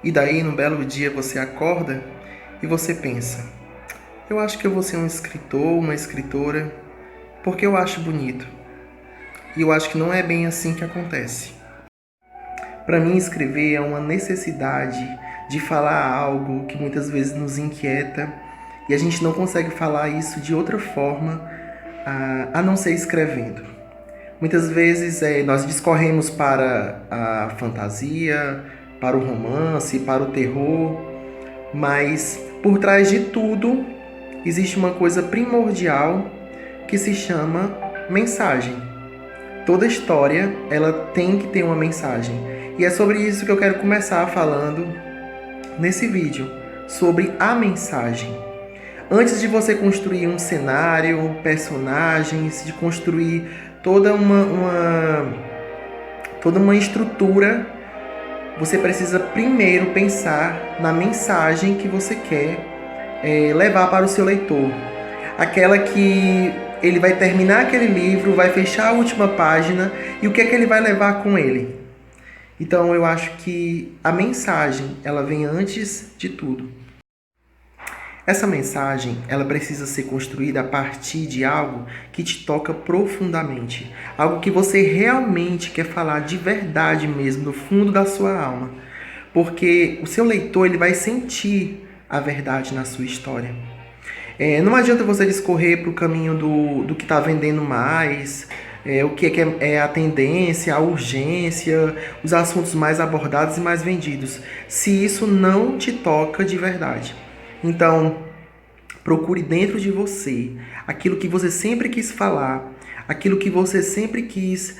E daí, num belo dia, você acorda e você pensa: eu acho que eu vou ser um escritor, uma escritora, porque eu acho bonito. E eu acho que não é bem assim que acontece. Para mim, escrever é uma necessidade de falar algo que muitas vezes nos inquieta e a gente não consegue falar isso de outra forma a não ser escrevendo. Muitas vezes nós discorremos para a fantasia, para o romance, para o terror, mas por trás de tudo existe uma coisa primordial que se chama mensagem. Toda história ela tem que ter uma mensagem. E é sobre isso que eu quero começar falando nesse vídeo, sobre a mensagem. Antes de você construir um cenário, personagens, de construir toda uma estrutura, você precisa primeiro pensar na mensagem que você quer levar para o seu leitor. Aquela que ele vai terminar aquele livro, vai fechar a última página e o que é que ele vai levar com ele. Então eu acho que a mensagem, ela vem antes de tudo. Essa mensagem, ela precisa ser construída a partir de algo que te toca profundamente. Algo que você realmente quer falar de verdade mesmo, do fundo da sua alma. Porque o seu leitor, ele vai sentir a verdade na sua história. Não adianta você discorrer para o caminho do que está vendendo mais, o que é a tendência, a urgência, os assuntos mais abordados e mais vendidos, se isso não te toca de verdade. Então, procure dentro de você aquilo que você sempre quis falar, aquilo que você sempre quis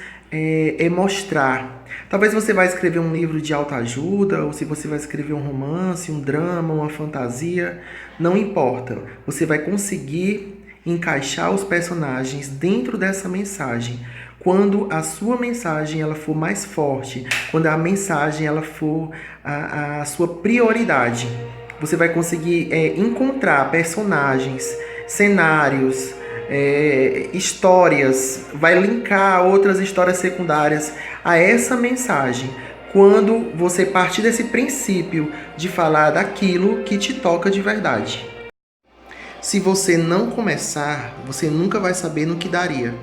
mostrar. Talvez você vai escrever um livro de autoajuda, ou se você vai escrever um romance, um drama, uma fantasia, não importa. Você vai conseguir encaixar os personagens dentro dessa mensagem. Quando a sua mensagem ela for mais forte, quando a mensagem ela for a sua prioridade, você vai conseguir encontrar personagens, cenários, histórias, vai linkar outras histórias secundárias a essa mensagem. Quando você partir desse princípio de falar daquilo que te toca de verdade. Se você não começar, você nunca vai saber no que daria.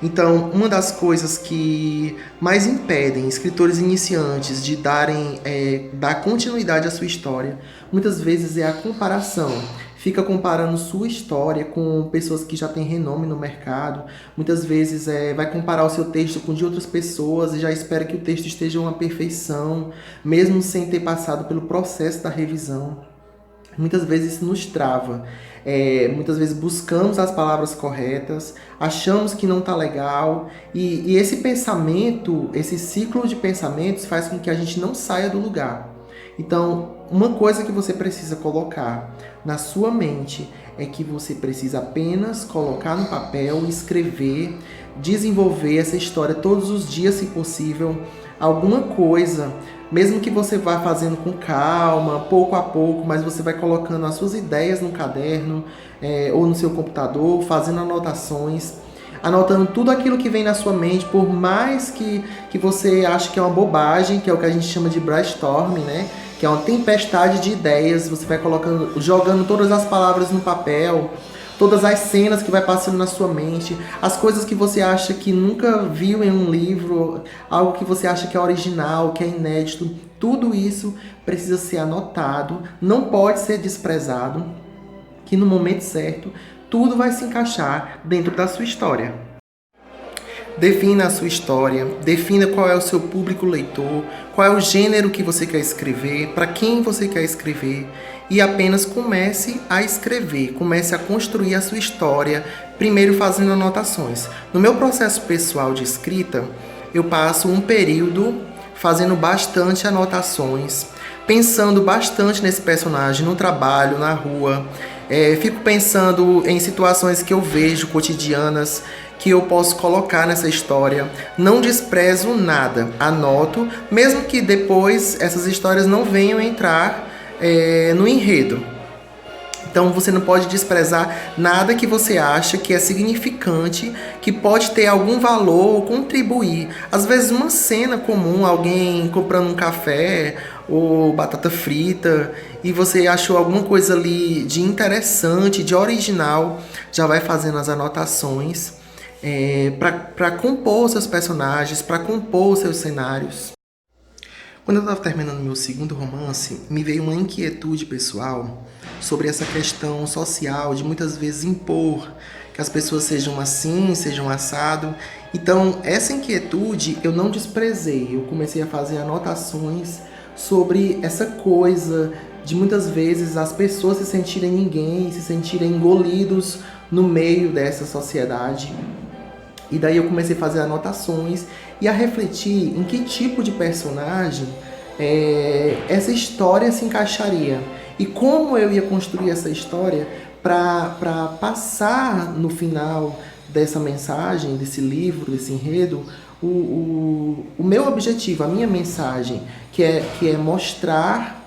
Então, uma das coisas que mais impedem escritores iniciantes de dar continuidade à sua história, muitas vezes é a comparação. Fica comparando sua história com pessoas que já têm renome no mercado. Muitas vezes vai comparar o seu texto com de outras pessoas e já espera que o texto esteja uma perfeição, mesmo sem ter passado pelo processo da revisão. Muitas vezes isso nos trava. Muitas vezes buscamos as palavras corretas, achamos que não está legal, e esse pensamento, esse ciclo de pensamentos faz com que a gente não saia do lugar. Então, uma coisa que você precisa colocar na sua mente é que você precisa apenas colocar no papel, escrever, desenvolver essa história todos os dias, se possível, alguma coisa, mesmo que você vá fazendo com calma, pouco a pouco, mas você vai colocando as suas ideias no caderno ou no seu computador, fazendo anotações, anotando tudo aquilo que vem na sua mente, por mais que você ache que é uma bobagem, que é o que a gente chama de brainstorming, né? Que é uma tempestade de ideias, você vai colocando, jogando todas as palavras no papel, todas as cenas que vai passando na sua mente, as coisas que você acha que nunca viu em um livro, algo que você acha que é original, que é inédito, tudo isso precisa ser anotado, não pode ser desprezado, que no momento certo tudo vai se encaixar dentro da sua história. Defina a sua história, defina qual é o seu público leitor, qual é o gênero que você quer escrever, para quem você quer escrever, e apenas comece a escrever, comece a construir a sua história, primeiro fazendo anotações. No meu processo pessoal de escrita, eu passo um período fazendo bastante anotações, pensando bastante nesse personagem, no trabalho, na rua. Fico pensando em situações que eu vejo cotidianas, que eu posso colocar nessa história. Não desprezo nada, anoto, mesmo que depois essas histórias não venham entrar no enredo. Então você não pode desprezar nada que você acha que é significante, que pode ter algum valor ou contribuir. Às vezes uma cena comum, alguém comprando um café ou batata frita, e você achou alguma coisa ali de interessante, de original, já vai fazendo as anotações para compor seus personagens, para compor seus cenários. Quando eu estava terminando meu segundo romance, me veio uma inquietude pessoal sobre essa questão social de muitas vezes impor que as pessoas sejam assim, sejam assado. Então, essa inquietude eu não desprezei. Eu comecei a fazer anotações sobre essa coisa de muitas vezes as pessoas se sentirem ninguém, se sentirem engolidos no meio dessa sociedade. E daí eu comecei a fazer anotações e a refletir em que tipo de personagem essa história se encaixaria. E como eu ia construir essa história para passar no final dessa mensagem, desse livro, desse enredo, o meu objetivo, a minha mensagem, que é mostrar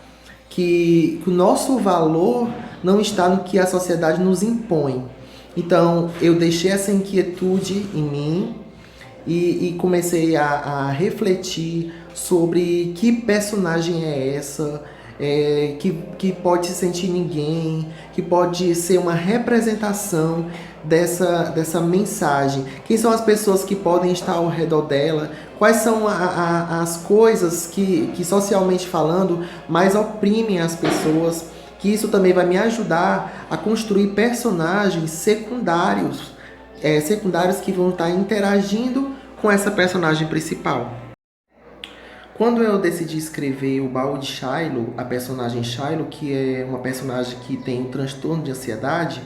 que o nosso valor não está no que a sociedade nos impõe. Então, eu deixei essa inquietude em mim e comecei a refletir sobre que personagem é essa, que pode se sentir ninguém, que pode ser uma representação dessa mensagem. Quem são as pessoas que podem estar ao redor dela? Quais são as coisas que socialmente falando, mais oprimem as pessoas? Que isso também vai me ajudar a construir personagens secundários, secundários que vão estar interagindo com essa personagem principal. Quando eu decidi escrever o Baú de Shiloh, a personagem Shiloh, que é uma personagem que tem um transtorno de ansiedade,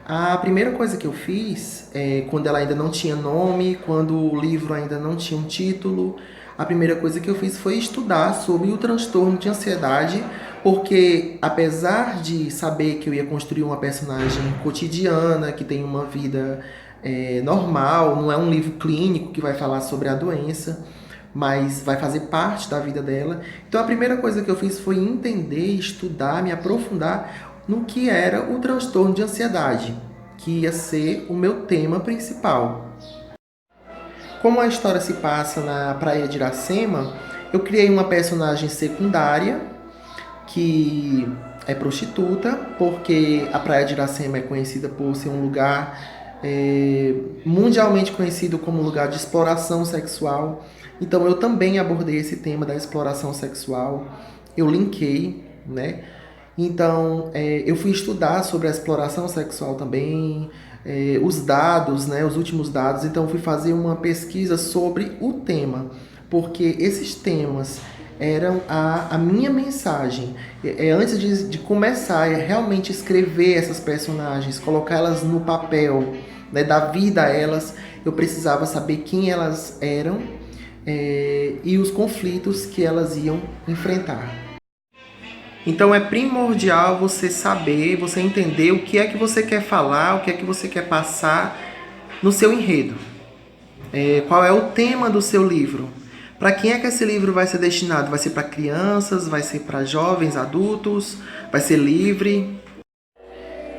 a primeira coisa que eu fiz, quando ela ainda não tinha nome, quando o livro ainda não tinha um título, a primeira coisa que eu fiz foi estudar sobre o transtorno de ansiedade, porque apesar de saber que eu ia construir uma personagem cotidiana, que tem uma vida normal, não é um livro clínico que vai falar sobre a doença, mas vai fazer parte da vida dela. Então a primeira coisa que eu fiz foi entender, estudar, me aprofundar no que era o transtorno de ansiedade, que ia ser o meu tema principal. Como a história se passa na praia de Iracema, eu criei uma personagem secundária que é prostituta, porque a praia de Iracema é conhecida por ser um lugar mundialmente conhecido como lugar de exploração sexual. Então eu também abordei esse tema da exploração sexual, eu linkei, né? Então eu fui estudar sobre a exploração sexual também, os dados, né, os últimos dados. Então fui fazer uma pesquisa sobre o tema, porque esses temas eram a minha mensagem. Antes de começar a realmente escrever essas personagens, colocar elas no papel, né, dar vida a elas, eu precisava saber quem elas eram e os conflitos que elas iam enfrentar. Então é primordial você saber, você entender o que é que você quer falar, o que é que você quer passar no seu enredo. Qual é o tema do seu livro? Para quem é que esse livro vai ser destinado? Vai ser para crianças? Vai ser para jovens, adultos? Vai ser livre?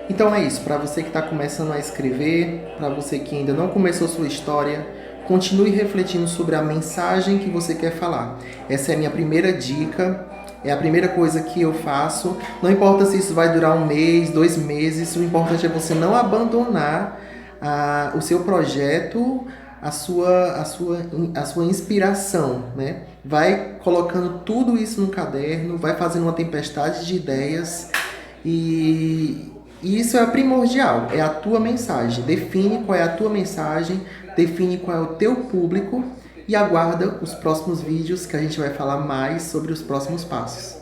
Então é isso. Para você que está começando a escrever, para você que ainda não começou sua história, continue refletindo sobre a mensagem que você quer falar. Essa é a minha primeira dica. É a primeira coisa que eu faço. Não importa se isso vai durar 1 mês, 2 meses. O importante é você não abandonar o seu projeto, a sua inspiração, né? Vai colocando tudo isso no caderno, vai fazendo uma tempestade de ideias e isso é primordial, é a tua mensagem. Define qual é a tua mensagem, define qual é o teu público e aguarda os próximos vídeos que a gente vai falar mais sobre os próximos passos.